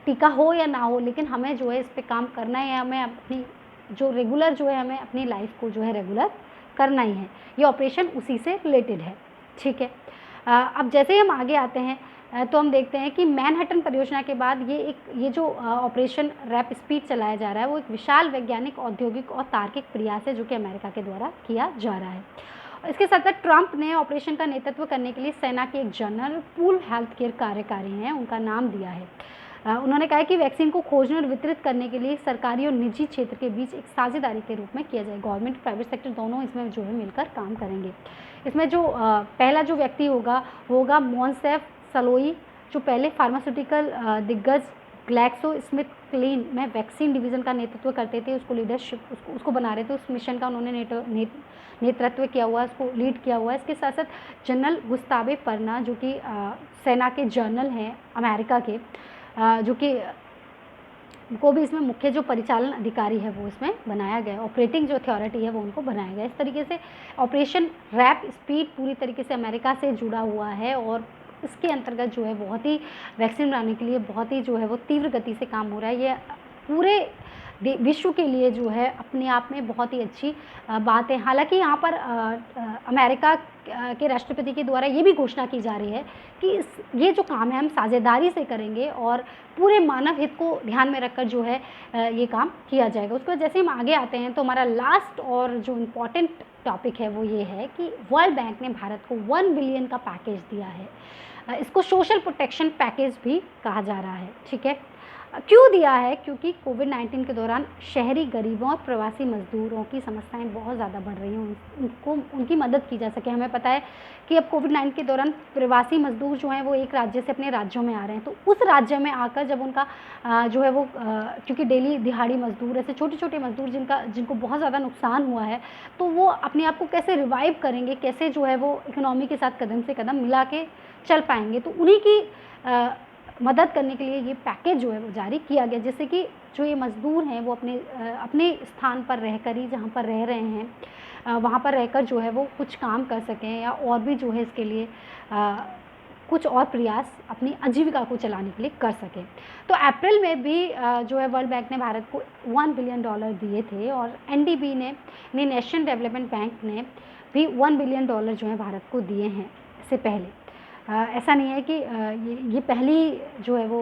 टीका हो या ना हो, लेकिन हमें जो है इस पे काम करना है, हमें अपनी जो रेगुलर जो है हमें अपनी लाइफ को जो है रेगुलर करना ही है। ये ऑपरेशन उसी से रिलेटेड है, ठीक है। अब जैसे ही हम आगे आते हैं तो हम देखते हैं कि मैनहट्टन परियोजना के बाद ये जो ऑपरेशन रैप स्पीड चलाया जा रहा है वो एक विशाल वैज्ञानिक, औद्योगिक और तार्किक प्रयास है जो कि अमेरिका के द्वारा किया जा रहा है। इसके साथ साथ ट्रंप ने ऑपरेशन का नेतृत्व करने के लिए सेना के एक जनरल पूल हेल्थ केयर कार्यकारी हैं, उनका नाम दिया है। उन्होंने कहा कि वैक्सीन को खोजने और वितरित करने के लिए सरकारी और निजी क्षेत्र के बीच एक साझेदारी के रूप में किया जाए। गवर्नमेंट प्राइवेट सेक्टर दोनों इसमें जो है मिलकर काम करेंगे। इसमें जो पहला जो व्यक्ति होगा वो होगा मोनसेफ सलोई, जो पहले फार्मास्यूटिकल दिग्गज ग्लैक्सो स्मिथ क्लीन में वैक्सीन डिवीज़न का नेतृत्व करते थे। उसको लीडरशिप उसको बना रहे थे, उस मिशन का उन्होंने नेतृत्व किया हुआ है, उसको लीड किया हुआ है। इसके साथ साथ जनरल गुस्तावे परना जो कि सेना के जनरल हैं अमेरिका के, जो कि को भी इसमें मुख्य जो परिचालन अधिकारी है वो इसमें बनाया गया, ऑपरेटिंग जो अथॉरिटी है वो उनको बनाया गया। इस तरीके से ऑपरेशन रैप स्पीड पूरी तरीके से अमेरिका से जुड़ा हुआ है और इसके अंतर्गत जो है बहुत ही वैक्सीन बनाने के लिए बहुत ही जो है वो तीव्र गति से काम हो रहा है। ये पूरे विश्व के लिए जो है अपने आप में बहुत ही अच्छी बात है। हालांकि यहाँ पर अमेरिका के राष्ट्रपति के द्वारा ये भी घोषणा की जा रही है कि ये जो काम है हम साझेदारी से करेंगे और पूरे मानव हित को ध्यान में रखकर जो है ये काम किया जाएगा। उसके बाद जैसे हम आगे आते हैं तो हमारा लास्ट और जो इम्पॉर्टेंट टॉपिक है वो ये है कि वर्ल्ड बैंक ने भारत को 1 बिलियन का पैकेज दिया है। इसको सोशल प्रोटेक्शन पैकेज भी कहा जा रहा है, ठीक है। क्यों दिया है, क्योंकि कोविड-19 के दौरान शहरी गरीबों और प्रवासी मजदूरों की समस्याएं बहुत ज़्यादा बढ़ रही हैं, उनकी मदद की जा सके। हमें पता है कि अब कोविड-19 के दौरान प्रवासी मजदूर जो हैं वो एक राज्य से अपने राज्यों में आ रहे हैं, तो उस राज्य में आकर जब उनका जो है वो क्योंकि डेली दिहाड़ी मजदूर, ऐसे छोटे छोटे मजदूर जिनको बहुत ज़्यादा नुकसान हुआ है, तो वो अपने आप को कैसे रिवाइव करेंगे, कैसे जो है वो इकोनॉमी के साथ कदम से कदम मिला के चल पाएंगे, तो उन्हीं की मदद करने के लिए ये पैकेज जो है वो जारी किया गया, जिससे कि जो ये मज़दूर हैं वो अपने स्थान पर रहकर ही, जहाँ पर रह रहे हैं वहाँ पर रहकर जो है वो कुछ काम कर सकें या और भी जो है इसके लिए कुछ और प्रयास अपनी आजीविका को चलाने के लिए कर सकें। तो अप्रैल में भी जो है वर्ल्ड बैंक ने भारत को $1 बिलियन दिए थे और एनडीबी ने नेशनल डेवलपमेंट बैंक ने भी $1 बिलियन जो है भारत को दिए हैं इससे पहले। ऐसा नहीं है कि ये पहली जो है वो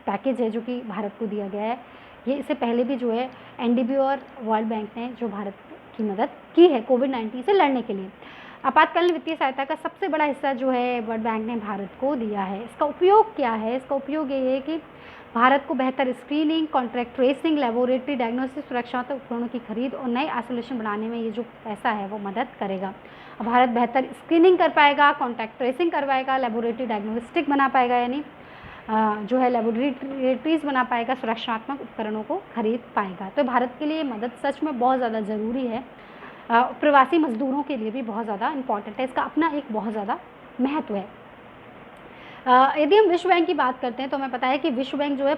पैकेज है जो कि भारत को दिया गया है, ये इससे पहले भी जो है एनडीबी और वर्ल्ड बैंक ने जो भारत की मदद की है कोविड-19 से लड़ने के लिए। आपातकालीन वित्तीय सहायता का सबसे बड़ा हिस्सा जो है वर्ल्ड बैंक ने भारत को दिया है। इसका उपयोग क्या है, इसका उपयोग ये है कि भारत को बेहतर screening, contract tracing, laboratory diagnosis, सुरक्षात्मक उपकरणों की खरीद और नए आइसोलेशन बढ़ाने में ये जो पैसा है वो मदद करेगा। भारत बेहतर स्क्रीनिंग कर पाएगा, कॉन्टैक्ट ट्रेसिंग करवाएगा, लेबोरेटरी डायग्नोस्टिक बना पाएगा, यानी जो है लेबोरेटरीज बना पाएगा, सुरक्षात्मक उपकरणों को खरीद पाएगा। तो भारत के लिए मदद सच में बहुत ज़्यादा ज़रूरी है, प्रवासी मजदूरों के लिए भी बहुत ज़्यादा इम्पॉर्टेंट है, इसका अपना एक बहुत ज़्यादा महत्व है। यदि हम विश्व बैंक की बात करते हैं तो हमें पता है कि विश्व बैंक जो है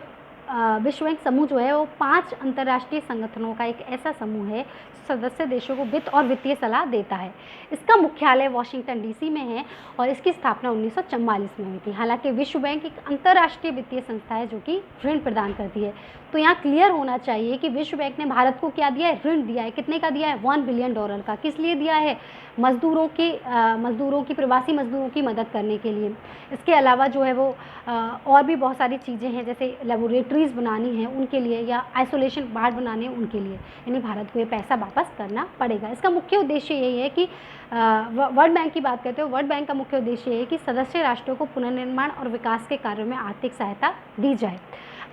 विश्व बैंक समूह जो है वो 5 अंतर्राष्ट्रीय संगठनों का एक ऐसा समूह है सदस्य देशों को वित्त और वित्तीय सलाह देता है। इसका मुख्यालय वाशिंगटन डीसी में है और इसकी स्थापना 1944 में हुई थी। हालांकि विश्व बैंक एक अंतर्राष्ट्रीय वित्तीय संस्था है जो कि ऋण प्रदान करती है। तो यहाँ क्लियर होना चाहिए कि विश्व बैंक ने भारत को क्या दिया है, ऋण दिया है। कितने का दिया है, $1 बिलियन का। किस लिए दिया है, मज़दूरों की प्रवासी मज़दूरों की मदद करने के लिए। इसके अलावा जो है वो और भी बहुत सारी चीज़ें हैं, जैसे लेबोरेटरीज़ बनानी है उनके लिए, या आइसोलेशन वार्ड बनाने हैं उनके लिए, यानी भारत को ये पैसा वापस करना पड़ेगा। इसका मुख्य उद्देश्य यही है कि वर्ल्ड बैंक की बात करते हो, वर्ल्ड बैंक का मुख्य उद्देश्य ये है कि सदस्य राष्ट्रों को पुनर्निर्माण और विकास के कार्यों में आर्थिक सहायता दी जाए।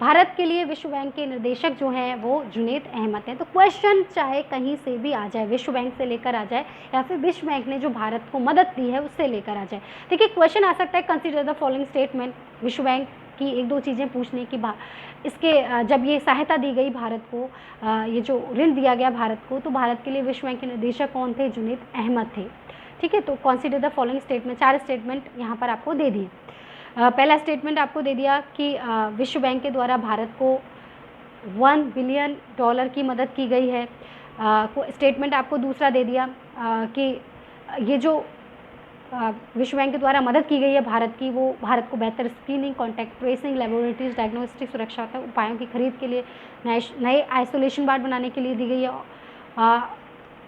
भारत के लिए विश्व बैंक के निर्देशक जो हैं वो जुनैद अहमद हैं। तो क्वेश्चन चाहे कहीं से भी आ जाए, विश्व बैंक से लेकर आ जाए या फिर विश्व बैंक ने जो भारत को मदद दी है उससे लेकर आ जाए। देखिए क्वेश्चन आ सकता है, कंसीडर द फॉलोइंग स्टेटमेंट। विश्व बैंक की एक दो चीज़ें पूछने की इसके जब ये सहायता दी गई भारत को, ये जो ऋण दिया गया भारत को, तो भारत के लिए विश्व बैंक के निर्देशक कौन थे, जुनैद अहमद थे। ठीक है, तो consider the following statement, 4 statement यहाँ पर आपको दे दिए। पहला स्टेटमेंट आपको दे दिया कि विश्व बैंक के द्वारा भारत को $1 बिलियन की मदद की गई है। स्टेटमेंट आपको दूसरा दे दिया कि ये जो विश्व बैंक के द्वारा मदद की गई है भारत की, वो भारत को बेहतर screening, contact tracing, laboratories, diagnostic सुरक्षा उपायों की खरीद के लिए, नए आइसोलेशन वार्ड बनाने के लिए दी गई है।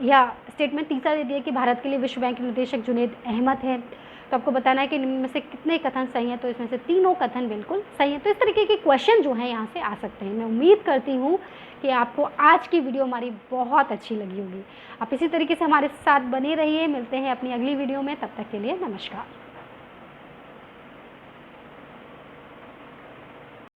या स्टेटमेंट तीसरा दे दिया कि भारत के लिए विश्व बैंक के निर्देशक जुनैद अहमद हैं। तो आपको बताना है कि इनमें से कितने कथन सही हैं, तो इसमें से तीनों कथन बिल्कुल सही हैं। तो इस तरीके के क्वेश्चन जो हैं यहाँ से आ सकते हैं। मैं उम्मीद करती हूँ कि आपको आज की वीडियो हमारी बहुत अच्छी लगी होगी। आप इसी तरीके से हमारे साथ बने रहिए। मिलते हैं अपनी अगली वीडियो में, तब तक के लिए नमस्कार।